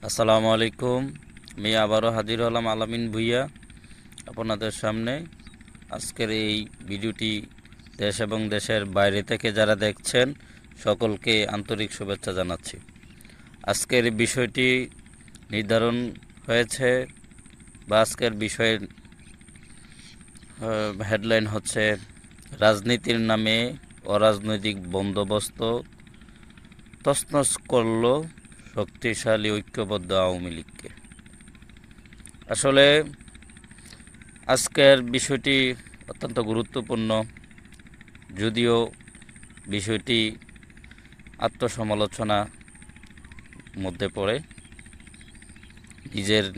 আসসালামু আলাইকুম। আমি আবারও হাজির হলাম আলামিন ভুইয়া আপনাদের সামনে। আজকের এই ভিডিওটি দেশ এবং দেশের বাইরে থেকে যারা দেখছেন সকলকে আন্তরিক শুভেচ্ছা জানাচ্ছি। আজকের বিষয়টি নির্ধারণ হয়েছে বা আজকের বিষয়ের হেডলাইন হচ্ছে রাজনীতির নামে অরাজনৈতিক বন্দোবস্ত তছনছ করল শক্তিশালী ঐক্যবদ্ধ আওয়ামী লীগকে। আসলে আজকের বিষয়টি অত্যন্ত গুরুত্বপূর্ণ, যদিও বিষয়টি আত্মসমালোচনার মধ্যে পড়ে,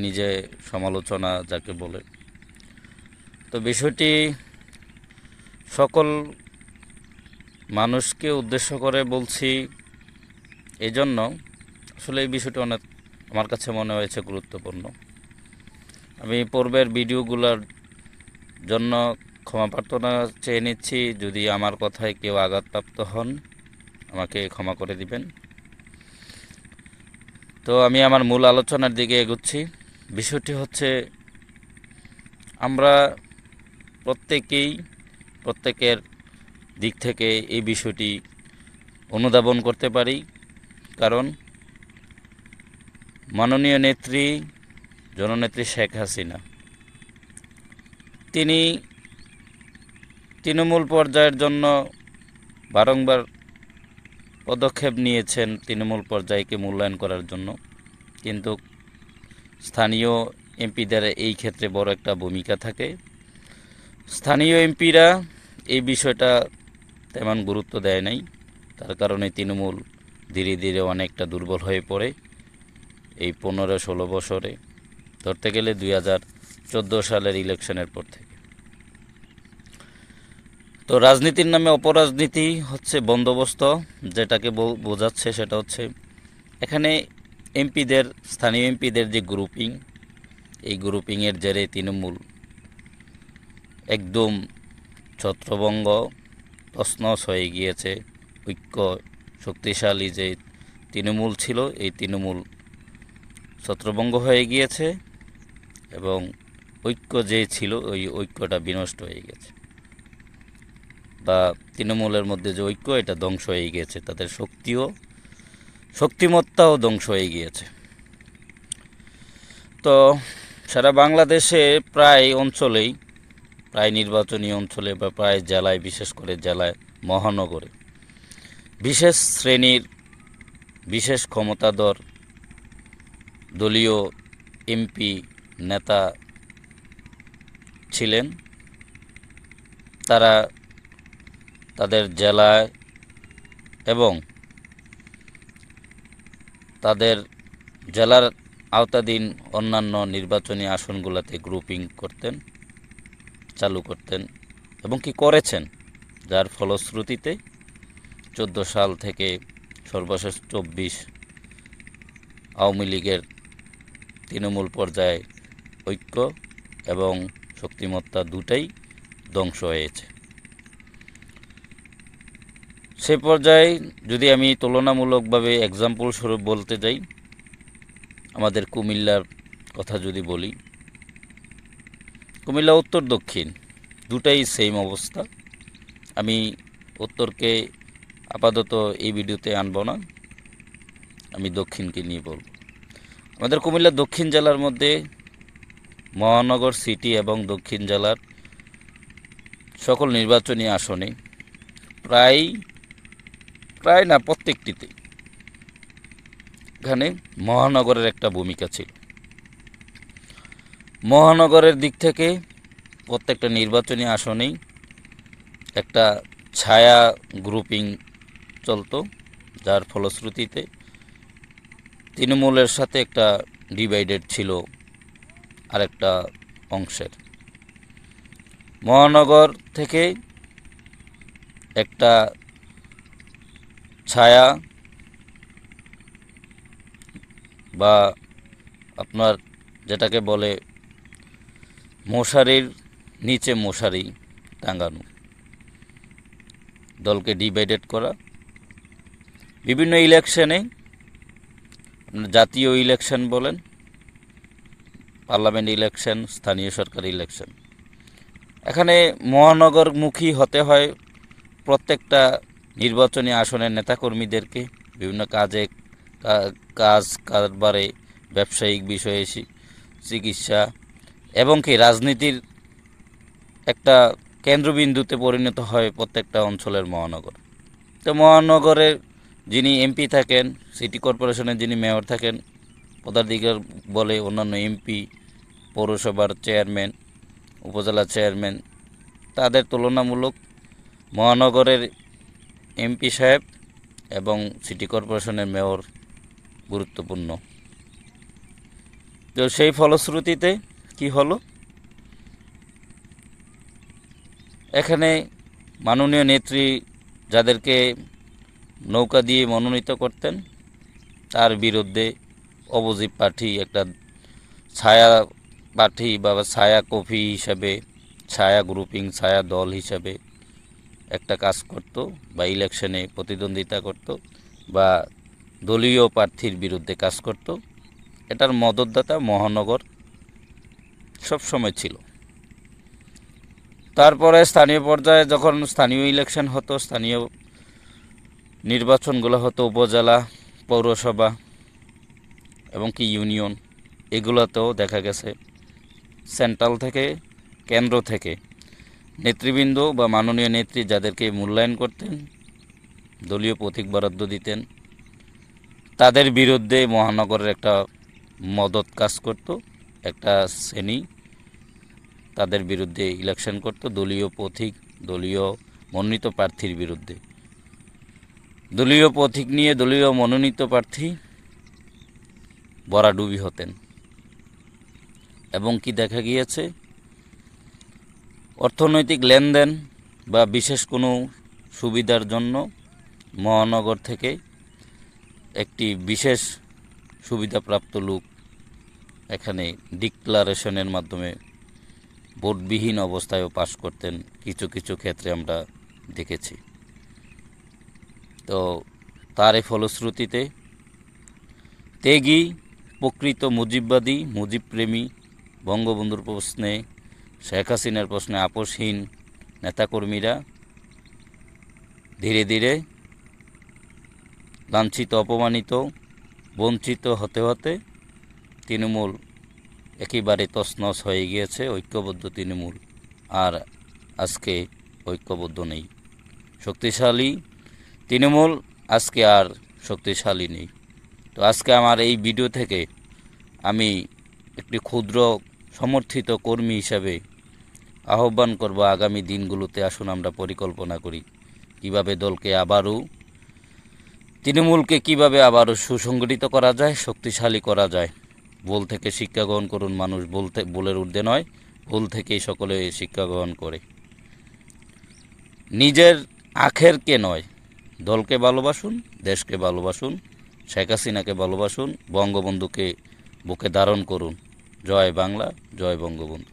নিজে সমালোচনা যাকে বলে। তো বিষয়টি সকল মানুষকে উদ্দেশ্য করে বলছি, এজন্য আসলে এই বিষয়টি অনেক আমার কাছে মনে হয়েছে গুরুত্বপূর্ণ। আমি পূর্বের ভিডিওগুলোর জন্য ক্ষমা প্রার্থনা চেয়ে নিচ্ছি। যদি আমার কথায় কেউ আঘাতপ্রাপ্ত হন, আমাকে ক্ষমা করে দিবেন। তো আমি আমার মূল আলোচনার দিকে এগোচ্ছি। বিষয়টি হচ্ছে, আমরা প্রত্যেকের দিক থেকে এই বিষয়টি অনুধাবন করতে পারি, কারণ মাননীয় নেত্রী জননেত্রী শেখ হাসিনা তিনি তৃণমূল পর্যায়ের জন্য বারংবার পদক্ষেপ নিয়েছেন তৃণমূল পর্যায়কে মূল্যায়ন করার জন্য, কিন্তু স্থানীয় এমপিদের এই ক্ষেত্রে বড় একটা ভূমিকা থাকে। স্থানীয় এমপিরা এই বিষয়টা তেমন গুরুত্ব দেয় নাই, তার কারণে তৃণমূল ধীরে ধীরে অনেকটা দুর্বল হয়ে পড়ে। এই 15-16 বছরে ধরতে গেলে 2014 সালের ইলেকশনের পর থেকে। তো রাজনীতির নামে অপরাজনীতি হচ্ছে বন্দোবস্ত, যেটাকে বোঝাচ্ছে সেটা হচ্ছে এখানে স্থানীয় এমপিদের যে গ্রুপিং, এই গ্রুপিংয়ের জেরে তৃণমূল একদম ছত্রভঙ্গ তছনছ হয়ে গিয়েছে। ঐক্য শক্তিশালী যে তৃণমূল ছিল, এই তৃণমূল ছত্রভঙ্গ হয়ে গিয়েছে এবং ঐক্য যে ছিল ওই ঐক্যটা বিনষ্ট হয়ে গেছে, বা তৃণমূলের মধ্যে যে ঐক্য এটা ধ্বংস হয়ে গিয়েছে, তাদের শক্তিমত্তাও ধ্বংস হয়ে গিয়েছে। তো সারা বাংলাদেশে প্রায় নির্বাচনী অঞ্চলে বা প্রায় জেলায়, বিশেষ করে জেলায়, মহানগরে বিশেষ শ্রেণীর বিশেষ ক্ষমতাধর দলীয় এমপি নেতা ছিলেন। তারা তাদের জেলায় এবং তাদের জেলার আওতাধীন অন্যান্য নির্বাচনী আসনগুলোতে গ্রুপিং চালু করতেন এবং কি করেছেন, যার ফলশ্রুতিতে 14 সাল থেকে সর্বশেষ 24 আওয়ামী লীগের তৃণমূল পর্যায়ে ঐক্য এবং শক্তিমত্তা দুটাই ধ্বংস হয়েছে। সে পর্যায়ে যদি আমি তুলনামূলকভাবে এক্সাম্পল স্বরূপ বলতে যাই, আমাদের কুমিল্লার কথা যদি বলি, কুমিল্লা উত্তর দক্ষিণ দুটাই সেম অবস্থা। আমি উত্তরকে আপাতত এই ভিডিওতে আনব না, আমি দক্ষিণকে নিয়ে বলব। আমাদের কুমিল্লা দক্ষিণ জেলার মধ্যে মহানগর সিটি এবং দক্ষিণ জেলার সকল নির্বাচনী আসনে প্রায় না প্রত্যেকটিতে এখানে মহানগরের একটা ভূমিকা ছিল। মহানগরের দিক থেকে প্রত্যেকটা নির্বাচনী আসনেই একটা ছায়া গ্রুপিং চলতো, যার ফলশ্রুতিতে তৃণমূলের সাথে একটা ডিভাইডেড ছিল আরেকটা অংশের। মহানগর থেকে একটা ছায়া বা আপনার যেটাকে বলে মশারির নিচে মশারি টাঙানো, দলকে ডিভাইডেড করা। বিভিন্ন ইলেকশনে জাতীয় ইলেকশন বলেন, পার্লামেন্ট ইলেকশন, স্থানীয় সরকার ইলেকশন, এখানে মহানগরমুখী হতে হয় প্রত্যেকটা নির্বাচনী আসনের নেতাকর্মীদেরকে। বিভিন্ন কাজ কারবারে, ব্যবসায়িক বিষয়ে, চিকিৎসা এবং কি রাজনীতির একটা কেন্দ্রবিন্দুতে পরিণত হয় প্রত্যেকটা অঞ্চলের মহানগর। তো মহানগরের যিনি এমপি থাকেন, সিটি কর্পোরেশনের যিনি মেয়র থাকেন, পদাধিকার বলে অন্যান্য এমপি, পৌরসভার চেয়ারম্যান, উপজেলা চেয়ারম্যান, তাদের তুলনামূলক মহানগরের এমপি সাহেব এবং সিটি কর্পোরেশনের মেয়র গুরুত্বপূর্ণ। তো সেই ফলশ্রুতিতে কি হলো, এখানে মাননীয় নেত্রী যাদেরকে নৌকা দিয়ে মনোনীত করতেন, তার বিরুদ্ধে অপোজিট পার্টি একটা ছায়া পার্টি বা ছায়া কফি হিসাবে, ছায়া গ্রুপিং, ছায়া দল হিসাবে একটা কাজ করত, বা ইলেকশনে প্রতিদ্বন্দ্বিতা করত, বা দলীয় প্রার্থীর বিরুদ্ধে কাজ করত। এটার মদতদাতা মহানগর সবসময় ছিল। তারপরে স্থানীয় পর্যায়ে যখন স্থানীয় ইলেকশন হতো, স্থানীয় নির্বাচনগুলো হতো, উপজেলা, পৌরসভা এবং কি ইউনিয়ন, এগুলোতেও দেখা গেছে সেন্ট্রাল থেকে, কেন্দ্র থেকে নেতৃবৃন্দ বা মাননীয় নেত্রী যাদেরকে মূল্যায়ন করতেন, দলীয় প্রতীক বরাদ্দ দিতেন, তাদের বিরুদ্ধে মহানগরের একটা মদত কাজ করত। একটা শ্রেণী তাদের বিরুদ্ধে ইলেকশন করত, দলীয় প্রতীক, দলীয় মনোনীত প্রার্থীর বিরুদ্ধে। দলীয় প্রতীক নিয়ে দলীয় মনোনীত প্রার্থী ভরাডুবি হতেন। এবং কি দেখা গিয়েছে, অর্থনৈতিক লেনদেন বা বিশেষ কোনো সুবিধার জন্য মহানগর থেকে একটি বিশেষ সুবিধাপ্রাপ্ত লোক এখানে ডিক্লারেশনের মাধ্যমে ভোটবিহীন অবস্থায়ও পাশ করতেন, কিছু কিছু ক্ষেত্রে আমরা দেখেছি। তো তারই ফলশ্রুতিতে ত্যাগী, প্রকৃত মুজিববাদী, মুজিবপ্রেমী, বঙ্গবন্ধুর প্রশ্নে, শেখ হাসিনার প্রশ্নে আপোষহীন নেতাকর্মীরা ধীরে ধীরে লাঞ্ছিত, অপমানিত, বঞ্চিত হতে হতে তৃণমূল একেবারে তছনছ হয়ে গিয়েছে। ঐক্যবদ্ধ তৃণমূল আর আজকে ঐক্যবদ্ধ নেই। শক্তিশালী তৃণমূল আজকে আর শক্তিশালী নেই। তো আজকে আমার এই ভিডিও থেকে আমি একটি ক্ষুদ্র সমর্থিত কর্মী হিসাবে আহ্বান করব, আগামী দিনগুলোতে আসুন আমরা পরিকল্পনা করি কিভাবে দলকে আবারও, তৃণমূলকে কিভাবে আবারও সুসংগঠিত করা যায়, শক্তিশালী করা যায়। ভুল থেকে শিক্ষা গ্রহণ করুন। মানুষ ভুলের ঊর্ধ্বে নয়, ভুল থেকেই সকলে শিক্ষা গ্রহণ করে। নিজের আখেরকে নয়, দলকে ভালোবাসুন, দেশকে ভালোবাসুন, শেখ হাসিনাকে ভালোবাসুন, বঙ্গবন্ধুকে বুকে ধারণ করুন। জয় বাংলা, জয় বঙ্গবন্ধু।